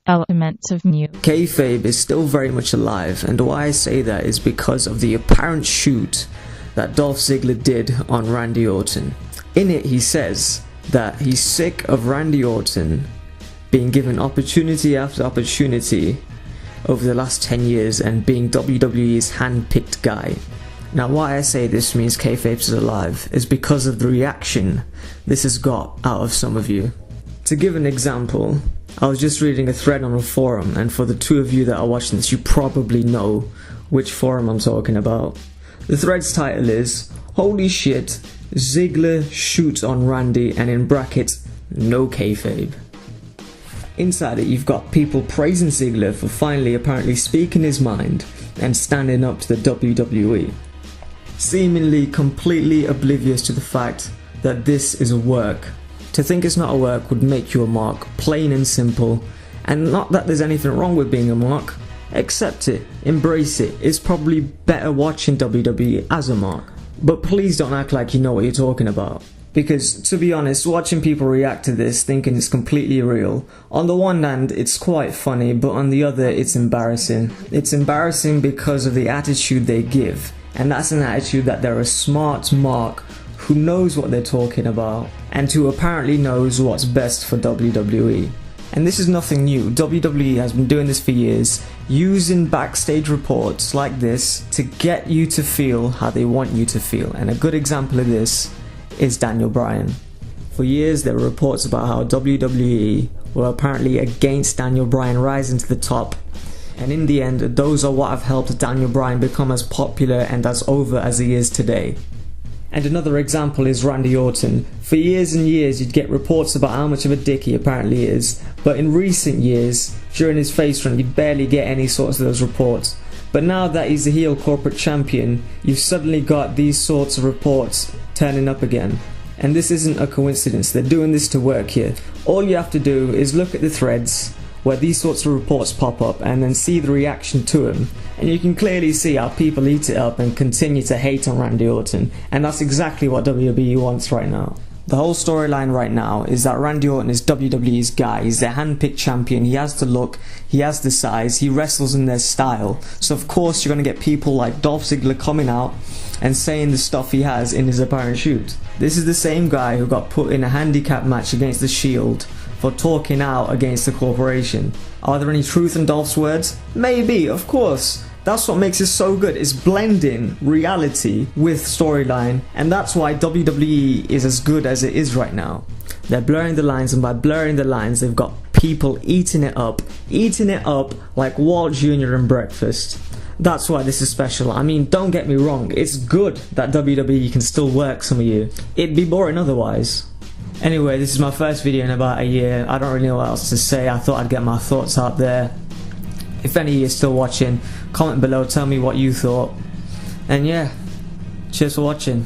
elements of new. Kayfabe is still very much alive, and why I say that is because of the apparent shoot that Dolph Ziggler did on Randy Orton. In it, he says that he's sick of Randy Orton being given opportunity after opportunity over the last 10 years and being WWE's hand-picked guy. Now, why I say this means kayfabe is alive is because of the reaction this has got out of some of you. To give an example, I was just reading a thread on a forum, and for the two of you that are watching this, you probably know which forum I'm talking about. The thread's title is, "Holy shit, Ziggler shoots on Randy and in brackets, no kayfabe." Inside it, you've got people praising Ziggler for finally apparently speaking his mind and standing up to the WWE, seemingly completely oblivious to the fact that this is a work. To think it's not a work would make you a mark, plain and simple, and not that there's anything wrong with being a mark. Accept it, embrace it. It's probably better watching WWE as a mark. But please don't act like you know what you're talking about. Because, to be honest, watching people react to this thinking it's completely real, on the one hand it's quite funny, but on the other it's embarrassing. It's embarrassing because of the attitude they give, and that's an attitude that they're a smart mark who knows what they're talking about, and who apparently knows what's best for WWE. And this is nothing new. WWE has been doing this for years, using backstage reports like this to get you to feel how they want you to feel. And a good example of this is Daniel Bryan. For years there were reports about how WWE were apparently against Daniel Bryan rising to the top, and in the end those are what have helped Daniel Bryan become as popular and as over as he is today. And another example is Randy Orton. For years and years you'd get reports about how much of a dick he apparently is, but in recent years, during his face run, you'd barely get any sorts of those reports. But now that he's a heel corporate champion, you've suddenly got these sorts of reports turning up again. And this isn't a coincidence, they're doing this to work here. All you have to do is look at the threads where these sorts of reports pop up and then see the reaction to them, and you can clearly see how people eat it up and continue to hate on Randy Orton, and that's exactly what WWE wants right now. The whole storyline right now is that Randy Orton is WWE's guy, he's their hand-picked champion, he has the look, he has the size, he wrestles in their style, so of course you're going to get people like Dolph Ziggler coming out and saying the stuff he has in his apparent shoot. This is the same guy who got put in a handicap match against the Shield for talking out against the corporation. Are there any truth in Dolph's words? Maybe, of course. That's what makes it so good, is blending reality with storyline, and that's why WWE is as good as it is right now. They're blurring the lines, and by blurring the lines they've got people eating it up like Walt Jr. and breakfast. That's why this is special. I mean, don't get me wrong, it's good that WWE can still work some of you. It'd be boring otherwise. Anyway, this is my first video in about a year. I don't really know what else to say. I thought I'd get my thoughts out there. If any of you are still watching, comment below, tell me what you thought. And yeah, cheers for watching.